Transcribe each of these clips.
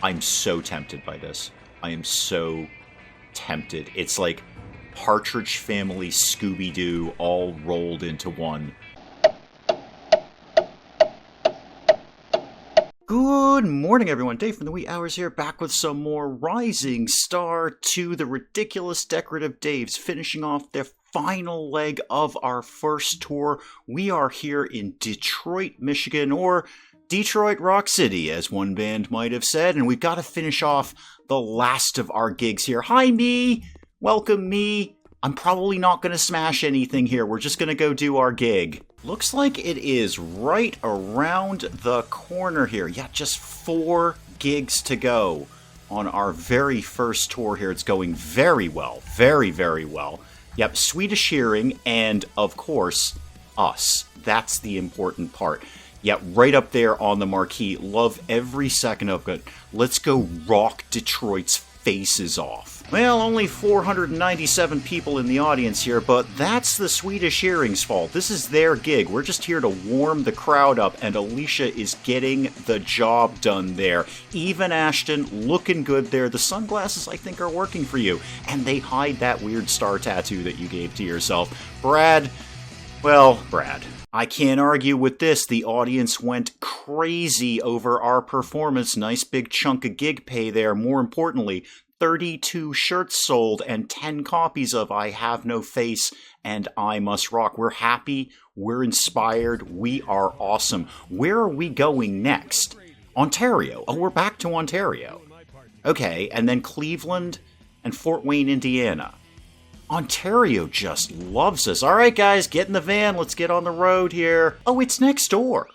I'm so tempted by this. I am so tempted. It's like Partridge Family Scooby-Doo all rolled into one. Good morning, everyone. Dave from the wee hours here, back with some more Rising Star 2, the Ridiculous Decorative Daves, finishing off their final leg of our first tour. We are here in Detroit, Michigan, or Detroit Rock City, as one band might have said, and we've got to finish off the last of our gigs here. Hi, me! Welcome, me! I'm probably not going to smash anything here. We're just going to go do our gig. Looks like it is right around the corner here. Yeah, just 4 gigs to go on our very first tour here. It's going very well. Very, very well. Yep, Swedish Hearing and, of course, us. That's the important part. Yeah, right up there on the marquee. Love every second of it. Let's go rock Detroit's faces off. Well, only 497 people in the audience here, but that's the Swedish Hearing's fault. This is their gig. We're just here to warm the crowd up, and Alicia is getting the job done there. Even Ashton, looking good there. The sunglasses, I think, are working for you, and they hide that weird star tattoo that you gave to yourself. Brad, I can't argue with this. The audience went crazy over our performance. Nice big chunk of gig pay there. More importantly, 32 shirts sold and 10 copies of I Have No Face and I Must Rock. We're happy. We're inspired. We are awesome. Where are we going next? Ontario. Oh, we're back to Ontario. Okay, and then Cleveland and Fort Wayne, Indiana. Ontario just loves us. All right, guys, get in the van. Let's get on the road here. Oh, it's next door.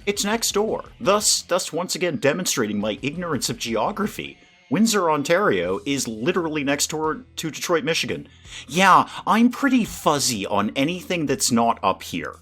It's next door. Thus once again demonstrating my ignorance of geography. Windsor, Ontario is literally next door to Detroit, Michigan. Yeah, I'm pretty fuzzy on anything that's not up here.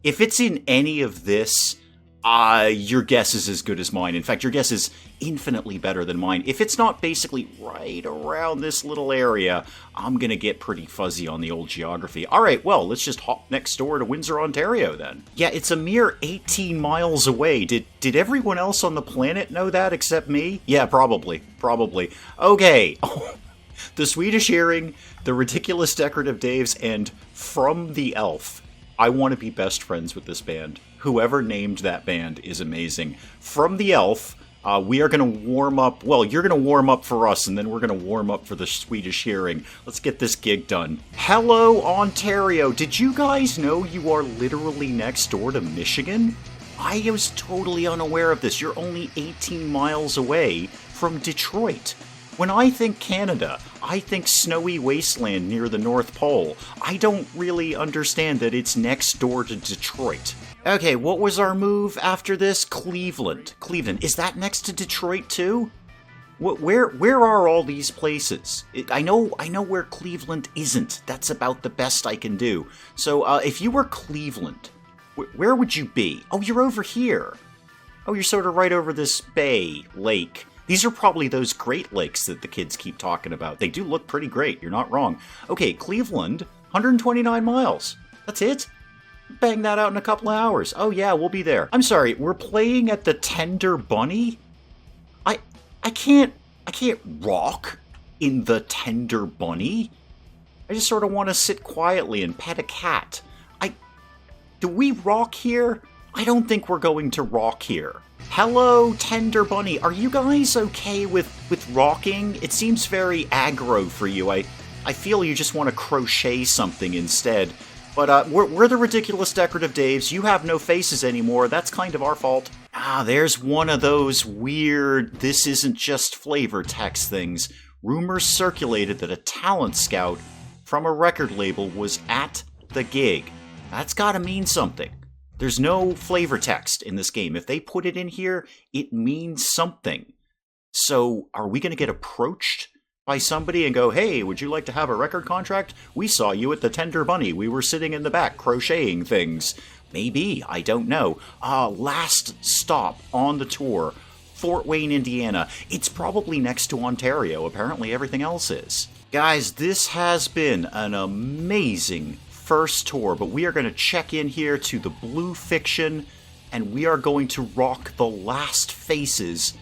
If it's in any of this, your guess is as good as mine. In fact, your guess is infinitely better than mine. If it's not basically right around this little area, I'm gonna get pretty fuzzy on the old geography. Alright, well, let's just hop next door to Windsor, Ontario then. Yeah, it's a mere 18 miles away. Did everyone else on the planet know that except me? Yeah, probably. Okay. The Swedish Hearing, the Ridiculous Decorative Daves, and From the Elf. I want to be best friends with this band. Whoever named that band is amazing. From the Elf, we are going to warm up. Well, you're going to warm up for us, and then we're going to warm up for the Swedish Hearing. Let's get this gig done. Hello, Ontario. Did you guys know you are literally next door to Michigan? I was totally unaware of this. You're only 18 miles away from Detroit. When I think Canada, I think snowy wasteland near the North Pole. I don't really understand that it's next door to Detroit. Okay, what was our move after this? Cleveland. Is that next to Detroit too? Where are all these places? I know where Cleveland isn't. That's about the best I can do. So if you were Cleveland, where would you be? Oh, you're over here. Oh, you're sort of right over this bay, lake. These are probably those Great Lakes that the kids keep talking about. They do look pretty great, you're not wrong. Okay, Cleveland, 129 miles. That's it? Bang that out in a couple of hours. Oh yeah, we'll be there. I'm sorry, we're playing at the Tender Bunny? I can't rock in the Tender Bunny. I just sort of want to sit quietly and pet a cat. Do we rock here? I don't think we're going to rock here. Hello, Tender Bunny. Are you guys okay with rocking? It seems very aggro for you. I feel you just want to crochet something instead. But we're the Ridiculous Decorative Daves. You have no faces anymore. That's kind of our fault. There's one of those weird, this isn't just flavor text things. Rumors circulated that a talent scout from a record label was at the gig. That's gotta mean something. There's no flavor text in this game. If they put it in here, it means something. So, are we going to get approached by somebody and go, hey, would you like to have a record contract? We saw you at the Tender Bunny. We were sitting in the back crocheting things. Maybe, I don't know. Last stop on the tour, Fort Wayne, Indiana. It's probably next to Ontario. Apparently everything else is. Guys, this has been an amazing first tour, but we are going to check in here to the Blue Fiction, and we are going to rock the last faces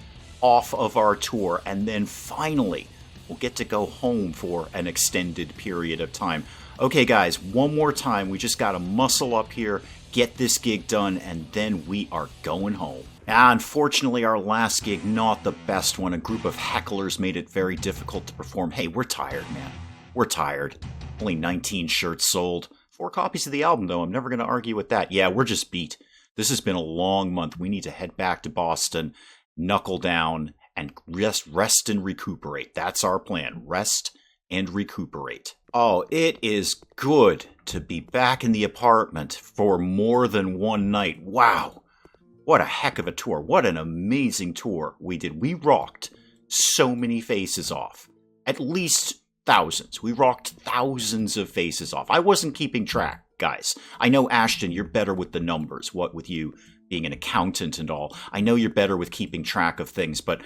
off of our tour, and then finally we'll get to go home for an extended period of time. Okay, guys, one more time. We just got to muscle up here, get this gig done, and then we are going home. Unfortunately, our last gig, not the best one. A group of hecklers made it very difficult to perform. Hey, we're tired, man. We're tired. Only 19 shirts sold. 4 copies of the album, though. I'm never going to argue with that. Yeah, we're just beat. This has been a long month. We need to head back to Boston, knuckle down, and rest and recuperate. That's our plan. Rest and recuperate. Oh, it is good to be back in the apartment for more than one night. Wow. What a heck of a tour. What an amazing tour we did. We rocked so many faces off. At least thousands. We rocked thousands of faces off. I wasn't keeping track, guys. I know, Ashton, you're better with the numbers, what with you being an accountant and all. I know you're better with keeping track of things, but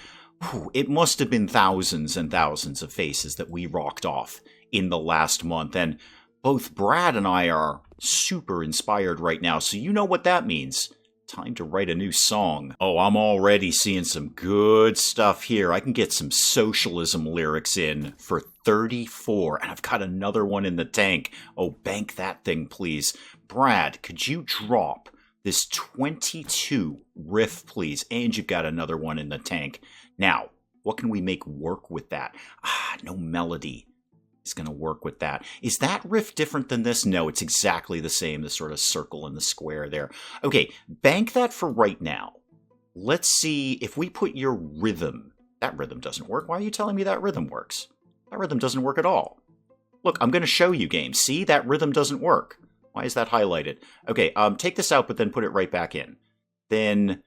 it must have been thousands and thousands of faces that we rocked off in the last month. And both Brad and I are super inspired right now, so you know what that means. Time to write a new song. Oh, I'm already seeing some good stuff here. I can get some socialism lyrics in for 34, and I've got another one in the tank. Oh, bank that thing, please. Brad, could you drop this 22 riff, please? And you've got another one in the tank. Now, what can we make work with that? No melody is going to work with that. Is that riff different than this? No, it's exactly the same, the sort of circle and the square there. Okay, bank that for right now. Let's see if we put your rhythm. That rhythm doesn't work. Why are you telling me that rhythm works? That rhythm doesn't work at all. Look, I'm going to show you, game. See, that rhythm doesn't work. Why is that highlighted? Okay, take this out, but then put it right back in. Then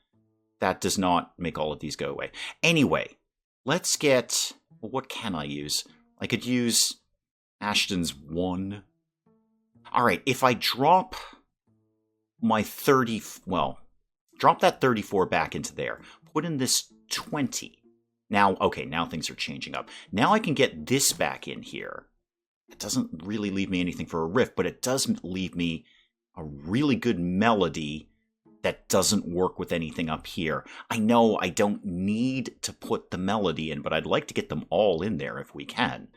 that does not make all of these go away. Anyway, let's get... Well, what can I use? I could use Ashton's 1. Alright, if I drop my 30... Well, drop that 34 back into there. Put in this 20. Now, okay, now things are changing up. Now I can get this back in here. It doesn't really leave me anything for a riff, but it does leave me a really good melody that doesn't work with anything up here. I know I don't need to put the melody in, but I'd like to get them all in there if we can.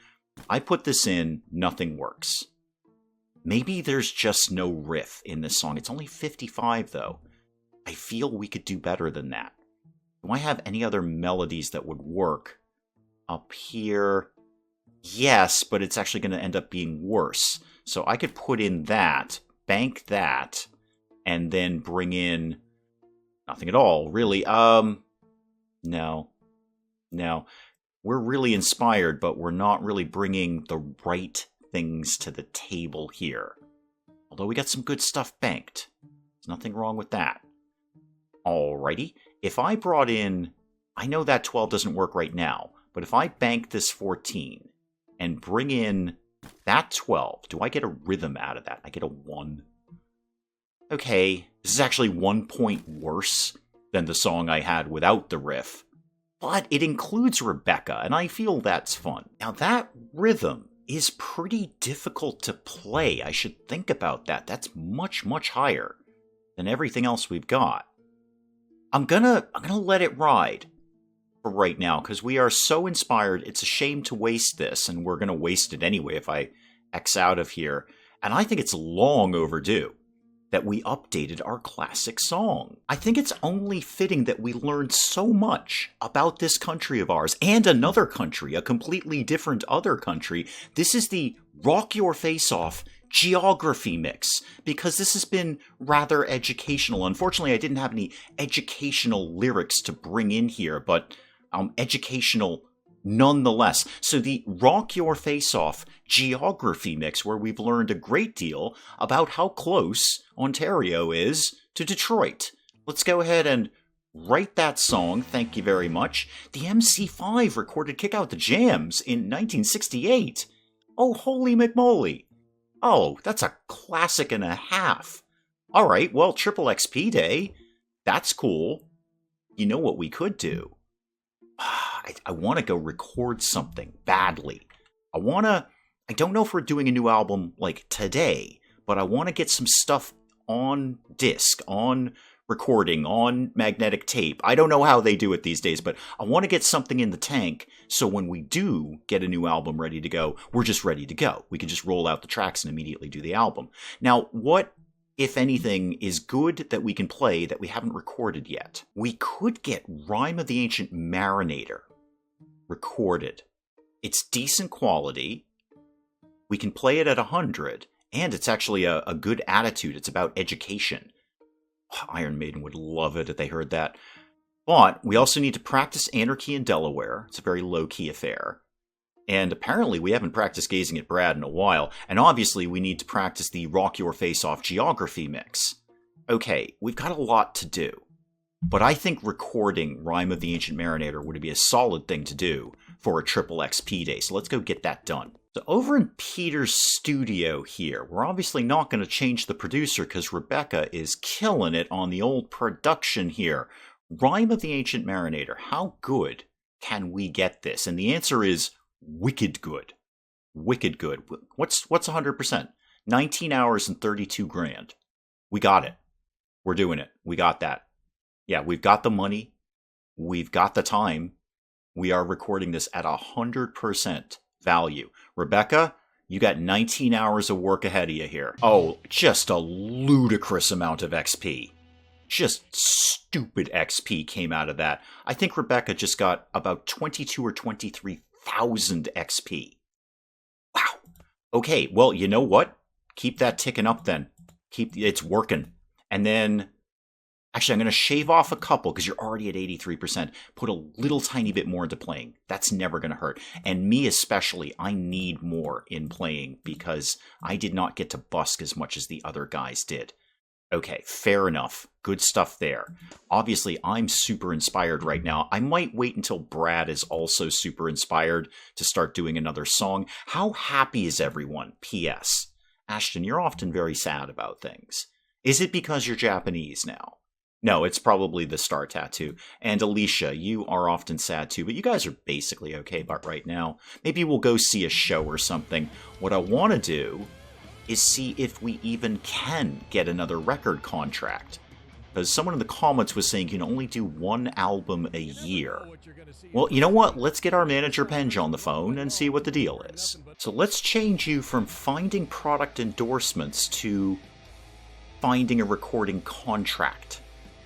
I put this in, nothing works. Maybe there's just no riff in this song. It's only 55, though. I feel we could do better than that. Do I have any other melodies that would work? Up here... Yes, but it's actually going to end up being worse. So I could put in that, bank that, and then bring in nothing at all, really. No. We're really inspired, but we're not really bringing the right things to the table here. Although we got some good stuff banked. There's nothing wrong with that. Alrighty. If I brought in... I know that 12 doesn't work right now, but if I bank this 14... and bring in that 12. Do I get a rhythm out of that? I get a 1. Okay, this is actually 1 point worse than the song I had without the riff. But it includes Rebecca, and I feel that's fun. Now that rhythm is pretty difficult to play. I should think about that. That's much, much higher than everything else we've got. I'm gonna let it ride for right now, because we are so inspired. It's a shame to waste this, and we're going to waste it anyway if I X out of here. And I think it's long overdue that we updated our classic song. I think it's only fitting that we learned so much about this country of ours, and another country, a completely different other country. This is the Rock Your Face Off geography mix, because this has been rather educational. Unfortunately, I didn't have any educational lyrics to bring in here, but educational nonetheless. So the Rock Your Face Off geography mix, where we've learned a great deal about how close Ontario is to Detroit. Let's go ahead and write that song. Thank you very much. The MC5 recorded Kick Out the Jams in 1968. Oh, holy McMoly. Oh, that's a classic and a half. All right, well, Triple XP Day. That's cool. You know what we could do? I want to go record something badly. I don't know if we're doing a new album like today, but I want to get some stuff on disc, on recording on magnetic tape. I don't know how they do it these days, but I want to get something in the tank so when we do get a new album ready to go, we're just ready to go. We can just roll out the tracks and immediately do the album. Now, what, if anything, is good that we can play that we haven't recorded yet? We could get Rime of the Ancient Marinator recorded. It's decent quality. We can play it at 100, and it's actually a good attitude. It's about education. Iron Maiden would love it if they heard that. But we also need to practice Anarchy in Delaware. It's a very low-key affair. And apparently we haven't practiced Gazing at Brad in a while. And obviously we need to practice the Rock Your Face Off Geography mix. Okay, we've got a lot to do. But I think recording Rime of the Ancient Marinator would be a solid thing to do for a triple XP day. So let's go get that done. So over in Peter's studio here, we're obviously not going to change the producer because Rebecca is killing it on the old production here. Rime of the Ancient Marinator, how good can we get this? And the answer is wicked good. Wicked good. What's 100%? 19 hours and 32 grand. We got it. We're doing it. We got that. Yeah, we've got the money. We've got the time. We are recording this at 100% value. Rebecca, you got 19 hours of work ahead of you here. Oh, just a ludicrous amount of XP. Just stupid XP came out of that. I think Rebecca just got about 22 or 23,000 XP. Wow. Okay, well, you know what? Keep that ticking up then. It's working. And then actually, I'm going to shave off a couple because you're already at 83%. Put a little tiny bit more into playing. That's never going to hurt. And me especially, I need more in playing because I did not get to busk as much as the other guys did. Okay, fair enough. Good stuff there. Obviously, I'm super inspired right now. I might wait until Brad is also super inspired to start doing another song. How happy is everyone? P.S. Ashton, you're often very sad about things. Is it because you're Japanese now? No, it's probably the star tattoo. And Alicia, you are often sad too, but you guys are basically okay about right now. Maybe we'll go see a show or something. What I want to do is see if we even can get another record contract. Because someone in the comments was saying you can only do one album a year. Well, you know what? Let's get our manager Penge on the phone and see what the deal is. So let's change you from finding product endorsements to finding a recording contract.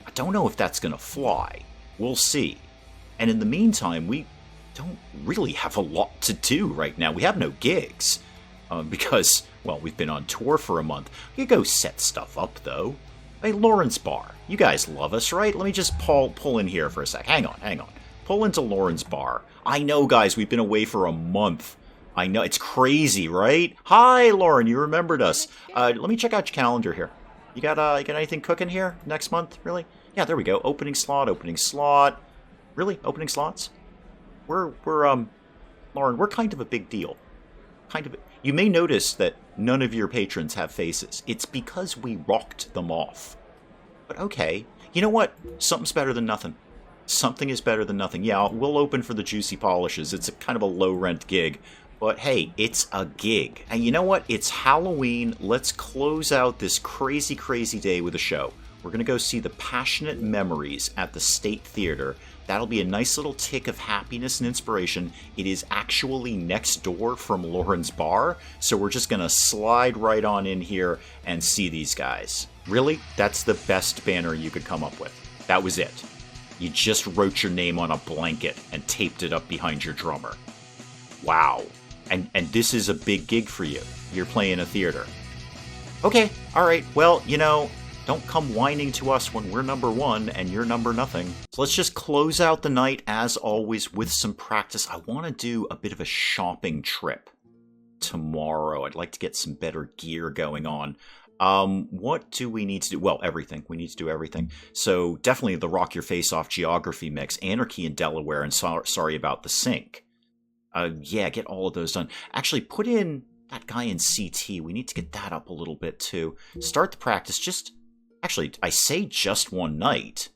I don't know if that's going to fly. We'll see. And in the meantime, we don't really have a lot to do right now. We have no gigs. Because, well, we've been on tour for a month. We could go set stuff up, though. Hey, Lauren's Bar. You guys love us, right? Let me just pull in here for a sec. Hang on. Pull into Lauren's Bar. I know, guys, we've been away for a month. I know, it's crazy, right? Hi, Lauren, you remembered us. Let me check out your calendar here. You got anything cooking here next month, really? Yeah, there we go. Opening slot. Really? Opening slots? We're Lauren, we're kind of a big deal. You may notice that none of your patrons have faces. It's because we rocked them off. But okay. You know what? Something's better than nothing. Something is better than nothing. Yeah, we'll open for the Juicy Polishes. It's a kind of a low-rent gig. But hey, it's a gig. And you know what? It's Halloween. Let's close out this crazy, crazy day with a show. We're going to go see The Passionate Memories at the State Theater. That'll be a nice little tick of happiness and inspiration. It is actually next door from Lauren's Bar, so we're just going to slide right on in here and see these guys. Really? That's the best banner you could come up with. That was it. You just wrote your name on a blanket and taped it up behind your drummer. Wow. And this is a big gig for you. You're playing a theater. Okay, alright, well, you know, don't come whining to us when we're number one and you're number nothing. So let's just close out the night, as always, with some practice. I want to do a bit of a shopping trip tomorrow. I'd like to get some better gear going on. What do we need to do? Well, everything. We need to do everything. So definitely the Rock Your Face Off Geography mix, Anarchy in Delaware, and sorry about the sync. Yeah, get all of those done. Actually, put in that guy in CT. We need to get that up a little bit too. Start the practice. Actually, I say just one night.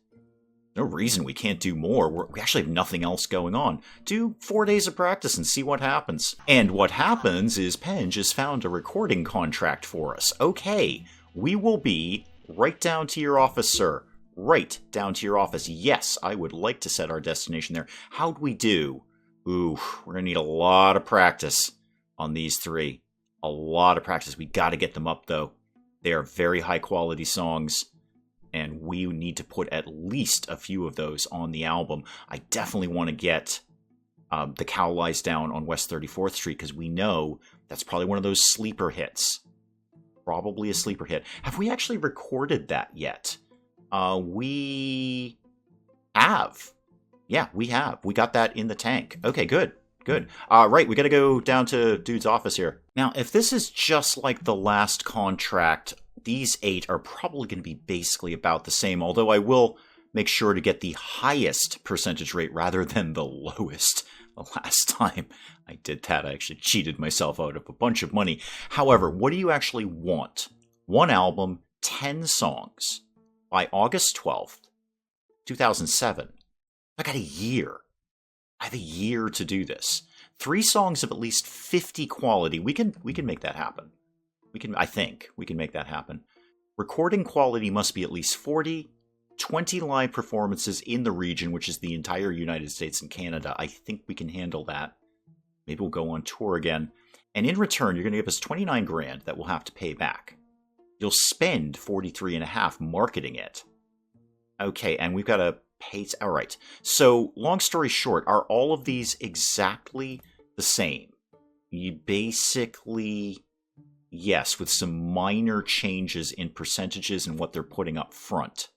No reason we can't do more. We actually have nothing else going on. Do 4 days of practice and see what happens. And what happens is Penge has found a recording contract for us. Okay, we will be right down to your office, sir. right down to your office. Yes, I would like to set our destination there. How'd we do? Ooh, we're going to need a lot of practice on these 3. A lot of practice. We got to get them up, though. They are very high-quality songs, and we need to put at least a few of those on the album. I definitely want to get The Cow Lies Down on West 34th Street, because we know that's probably one of those sleeper hits. Probably a sleeper hit. Have we actually recorded that yet? We have. Yeah, we have. We got that in the tank. Okay, good. Good. Right, we gotta go down to Dude's office here. Now, if this is just like the last contract, these 8 are probably going to be basically about the same, although I will make sure to get the highest percentage rate rather than the lowest. The last time I did that, I actually cheated myself out of a bunch of money. However, what do you actually want? 1 album, 10 songs, by August 12th, 2007. I got a year. I have a year to do this. 3 songs of at least 50 quality. We can make that happen. I think we can make that happen. Recording quality must be at least 40. 20 live performances in the region, which is the entire United States and Canada. I think we can handle that. Maybe we'll go on tour again. And in return, you're going to give us 29 grand that we'll have to pay back. You'll spend 43.5 marketing it. Okay, and we've got to pay. All right. So, long story short, are all of these exactly the same? You basically, yes, with some minor changes in percentages and what they're putting up front.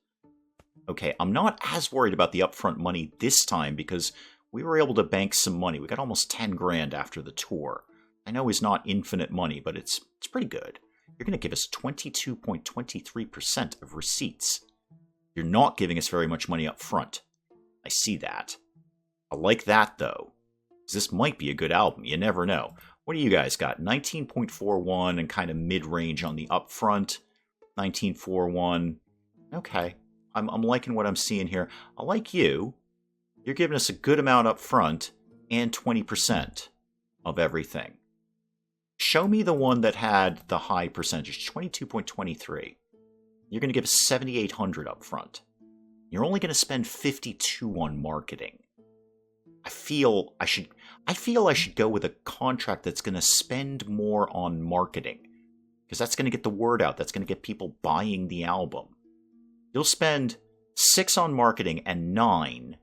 Okay, I'm not as worried about the upfront money this time because we were able to bank some money. We got almost 10 grand after the tour. I know it's not infinite money, but it's pretty good. You're going to give us 22.23% of receipts. You're not giving us very much money up front. I see that. I like that, though. This might be a good album. You never know. What do you guys got? 19.41 and kind of mid-range on the upfront. 19.41. Okay. I'm liking what I'm seeing here. I like you. You're giving us a good amount up front and 20% of everything. Show me the one that had the high percentage, 22.23. You're going to give us 7,800 up front. You're only going to spend 52 on marketing. I feel I should go with a contract that's going to spend more on marketing, because that's going to get the word out. That's going to get people buying the album. You'll spend 6 on marketing and 9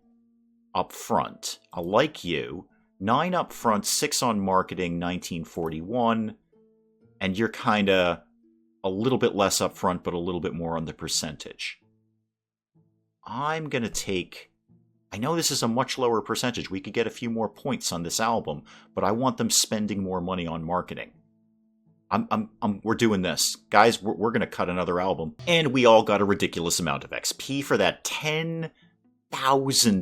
up front. I like you. 9 up front, 6 on marketing, 1941. And you're kind of a little bit less up front, but a little bit more on the percentage. I'm going to take... I know this is a much lower percentage. We could get a few more points on this album, but I want them spending more money on marketing. We're doing this. Guys, we're going to cut another album. And we all got a ridiculous amount of XP for that. 10,000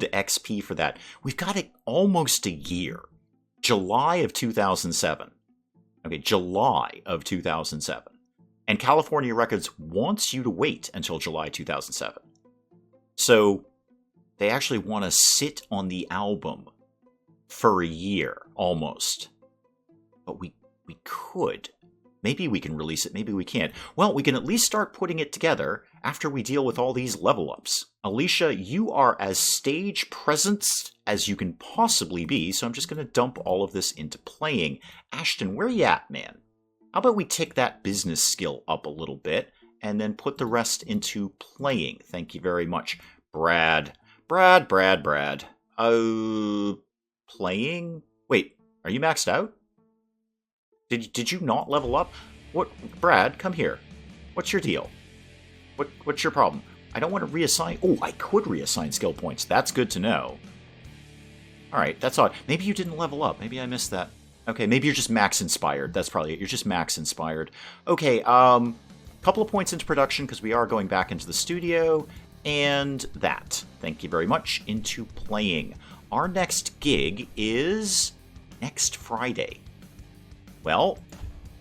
XP for that. We've got it almost a year. July of 2007. Okay, July of 2007. And California Records wants you to wait until July 2007. So they actually want to sit on the album for a year, almost. But we could. Maybe we can release it, maybe we can't. Well, we can at least start putting it together after we deal with all these level ups. Alicia, you are as stage present as you can possibly be, so I'm just going to dump all of this into playing. Ashton, where you at, man? How about we tick that business skill up a little bit, and then put the rest into playing? Thank you very much. Brad. Playing? Wait, are you maxed out? Did you not level up? What, Brad, come here. What's your deal? What's your problem? I don't want to reassign... Oh, I could reassign skill points. That's good to know. Alright, that's odd. Maybe you didn't level up. Maybe I missed that. Okay, maybe you're just max inspired. That's probably it. You're just max inspired. Okay, couple of points into production because we are going back into the studio. And that. Thank you very much. Into playing. Our next gig is next Friday. Well,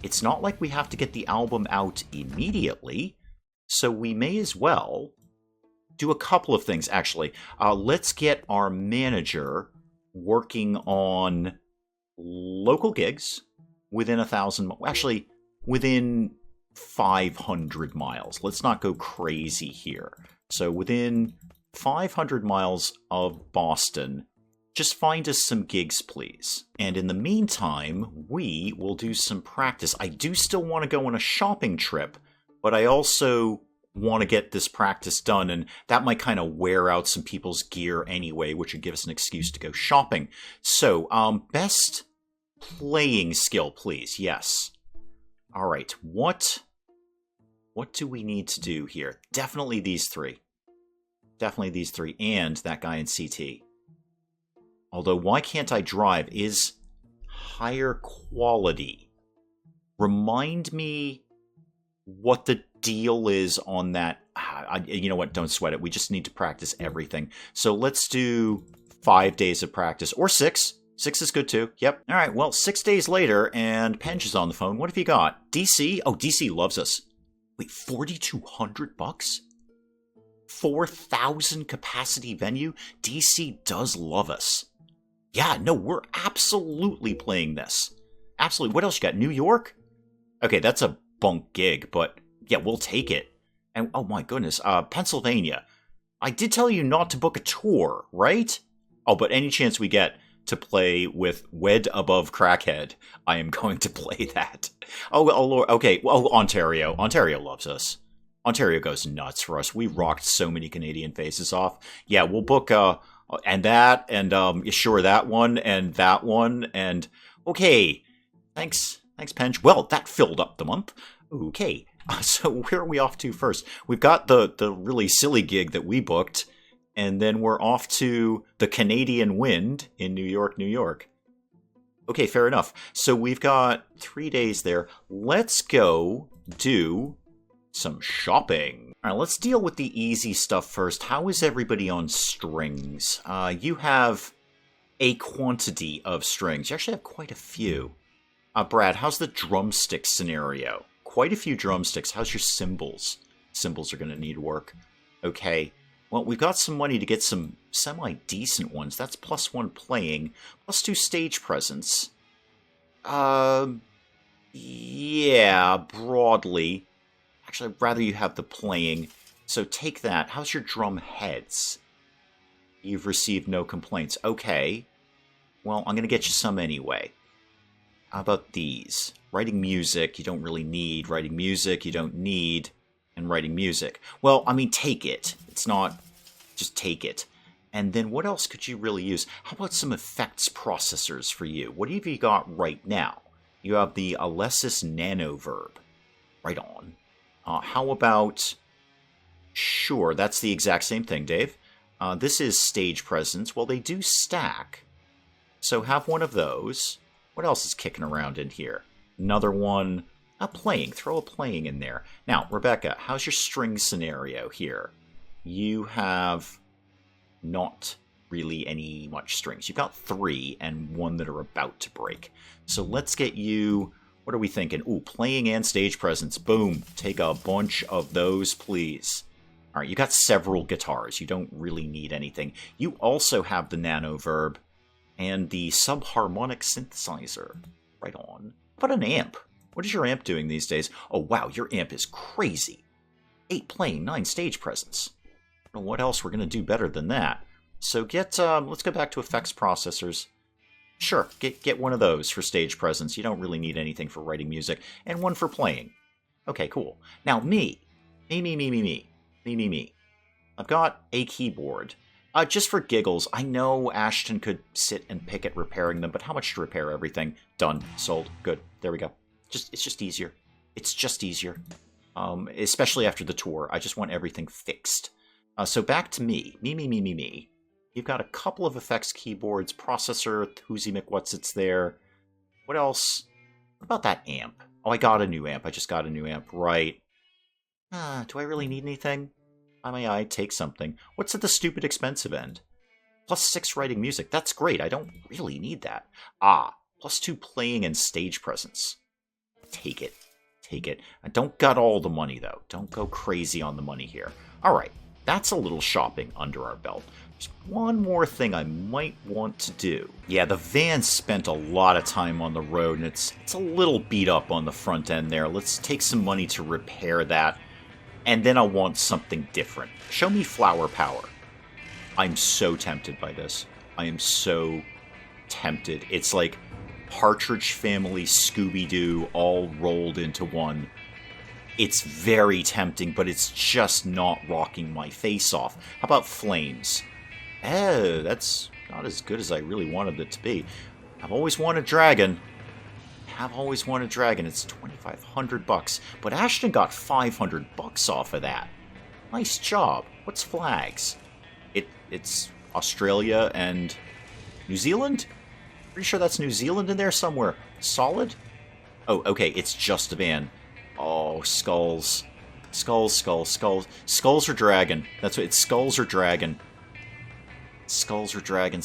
it's not like we have to get the album out immediately, so we may as well do a couple of things, actually. Let's get our manager working on local gigs within 1,000... Actually, within 500 miles. Let's not go crazy here. So within 500 miles of Boston, just find us some gigs, please. And in the meantime, we will do some practice. I do still want to go on a shopping trip, but I also want to get this practice done, and that might kind of wear out some people's gear anyway, which would give us an excuse to go shopping. So, best playing skill, please. Yes. All right. What do we need to do here? Definitely these three. Definitely these three, and that guy in CT. Although, why can't I drive is higher quality. Remind me what the deal is on that. You know what? Don't sweat it. We just need to practice everything. So let's do 5 days of practice. Or 6. 6 is good too. Yep. All right. Well, 6 days later, and Penge is on the phone. What have you got? DC? Oh, DC loves us. Wait, $4,200? 4,000 capacity venue? DC does love us. Yeah, no, we're absolutely playing this. Absolutely. What else you got? New York? Okay, that's a bunk gig, but yeah, we'll take it. And oh my goodness, Pennsylvania. I did tell you not to book a tour, right? Oh, but any chance we get to play with Wed Above Crackhead, I am going to play that. Oh Lord. Okay, well, Ontario. Ontario loves us. Ontario goes nuts for us. We rocked so many Canadian faces off. Yeah, we'll book and that, and sure, that one, and okay. Thanks, Penge. Well, that filled up the month. Okay, so where are we off to first? We've got the really silly gig that we booked, and then we're off to the Canadian Wind in New York, New York. Okay, fair enough. So we've got 3 days there. Let's go do some shopping. All right, let's deal with the easy stuff first. How is everybody on strings? You have a quantity of strings. You actually have quite a few. Brad, how's the drumstick scenario? Quite a few drumsticks. How's your cymbals? Cymbals are going to need work. Okay. Well, we've got some money to get some semi-decent ones. That's +1 playing, +2 stage presence. Yeah, broadly. Actually, I'd rather you have the playing. So take that. How's your drum heads? You've received no complaints. Okay. Well, I'm going to get you some anyway. How about these? Writing music, you don't really need. Writing music, you don't need. And writing music. Well, I mean, take it. It's not... Just take it. And then what else could you really use? How about some effects processors for you? What have you got right now? You have the Alesis Nanoverb. Right on. How about... Sure, that's the exact same thing, Dave. This is stage presence. Well, they do stack. So have one of those. What else is kicking around in here? Another one. Playing. Throw a playing in there. Now, Rebecca, how's your string scenario here? You have not really any much strings. You've got 3 and 1 that are about to break. So let's get you... What are we thinking? Ooh, playing and stage presence. Boom. Take a bunch of those, please. All right, you got several guitars. You don't really need anything. You also have the Nanoverb and the subharmonic synthesizer. Right on. How about an amp? What is your amp doing these days? Oh, wow, your amp is crazy. 8 playing, 9 stage presence. I don't know what else we're going to do better than that. So let's go back to effects processors. Sure, get one of those for stage presence. You don't really need anything for writing music. And one for playing. Okay, cool. Now, me. I've got a keyboard. Just for giggles, I know Ashton could sit and pick at repairing them, but how much to repair everything? Done. Sold. Good. There we go. It's just easier. It's just easier. Especially after the tour. I just want everything fixed. So back to me. Me. You've got a couple of effects keyboards, processor, whoozy McWhatsits there. What else? What about that amp? Oh, I got a new amp. I just got a new amp. Right. Do I really need anything? May I take something? What's at the stupid expensive end? +6 writing music. That's great. I don't really need that. +2 playing and stage presence. Take it. I don't got all the money, though. Don't go crazy on the money here. All right. That's a little shopping under our belt. There's one more thing I might want to do. Yeah, the van spent a lot of time on the road, and it's a little beat up on the front end there. Let's take some money to repair that. and then I want something different. Show me flower power. I'm so tempted by this. I am so tempted. It's like Partridge Family, Scooby-Doo all rolled into one. It's very tempting, but it's just not rocking my face off. How about Flames? Oh, that's not as good as I really wanted it to be. I've always wanted Dragon. It's $2,500, but Ashton got $500 off of that. Nice job. What's Flags? It's Australia and New Zealand? Pretty sure that's New Zealand in there somewhere. Solid? Oh, okay, it's just a van. Oh, skulls. Skulls are dragon. That's what it's. Skulls are dragon. Skulls are dragon.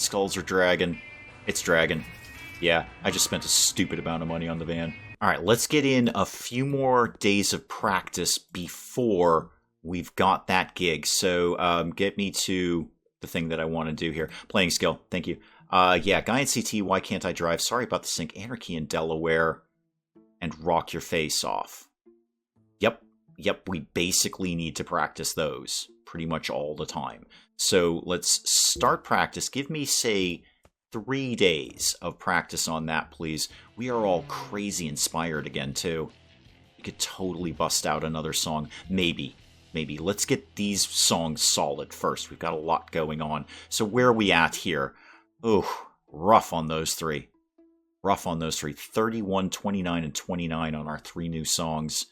It's dragon. Yeah, I just spent a stupid amount of money on the van. Alright, let's get in a few more days of practice before we've got that gig. So, get me to the thing that I want to do here. Playing skill. Thank you. Yeah, Guy in CT, Why Can't I Drive? Sorry About the Sink, Anarchy in Delaware, and Rock Your Face Off. Yep, we basically need to practice those pretty much all the time. So let's start practice. Give me, say, 3 days of practice on that, please. We are all crazy inspired again, too. We could totally bust out another song. Maybe. Let's get these songs solid first. We've got a lot going on. So where are we at here? Ooh, rough on those three. 31, 29, and 29 on our 3 new songs.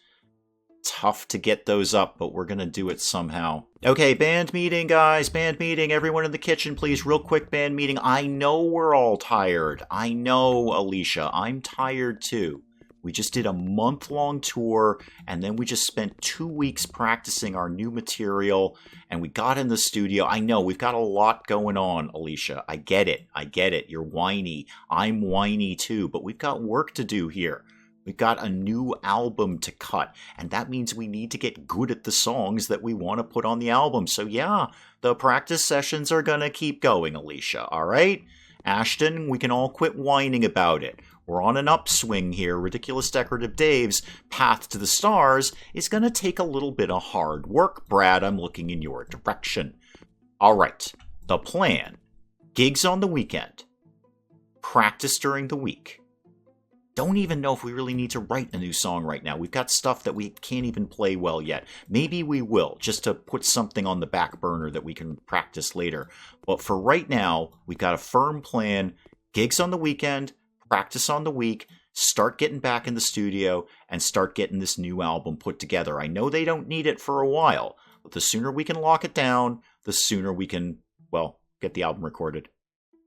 Tough to get those up, but we're going to do it somehow. Okay, band meeting, guys. Band meeting. Everyone in the kitchen, please. Real quick band meeting. I know we're all tired. I know, Alicia. I'm tired, too. We just did a month-long tour, and then we just spent 2 weeks practicing our new material, and we got in the studio. I know, we've got a lot going on, Alicia. I get it. You're whiny. I'm whiny, too, but we've got work to do here. We've got a new album to cut, and that means we need to get good at the songs that we want to put on the album. So yeah, the practice sessions are going to keep going, Alicia, all right? Ashton, we can all quit whining about it. We're on an upswing here. Ridiculous Decorative Dave's path to the stars is going to take a little bit of hard work. Brad, I'm looking in your direction. All right, the plan. Gigs on the weekend. Practice during the week. Don't even know if we really need to write a new song right now. We've got stuff that we can't even play well yet. Maybe we will, just to put something on the back burner that we can practice later. But for right now, we've got a firm plan. Gigs on the weekend, practice on the week, start getting back in the studio, and start getting this new album put together. I know they don't need it for a while, but the sooner we can lock it down, the sooner we can, well, get the album recorded.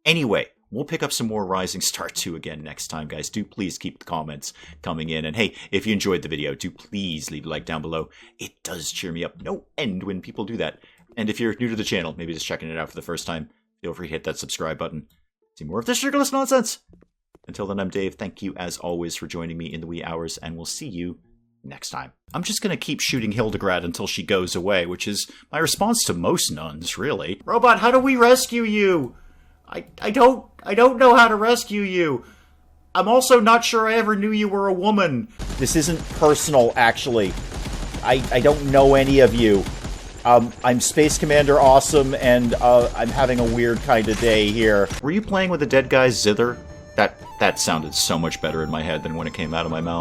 Anyway, we'll pick up some more Rising Star 2 again next time, guys. Do please keep the comments coming in. And hey, if you enjoyed the video, do please leave a like down below. It does cheer me up no end when people do that. And if you're new to the channel, maybe just checking it out for the first time, feel free to hit that subscribe button. See more of this sugarless nonsense. Until then, I'm Dave. Thank you, as always, for joining me in the wee hours, and we'll see you next time. I'm just going to keep shooting Hildegard until she goes away, which is my response to most nuns, really. Robot, how do we rescue you? I don't know how to rescue you. I'm also not sure I ever knew you were a woman. This isn't personal, actually. I don't know any of you. I'm Space Commander Awesome, and I'm having a weird kind of day here. Were you playing with the dead guy's zither? That sounded so much better in my head than when it came out of my mouth.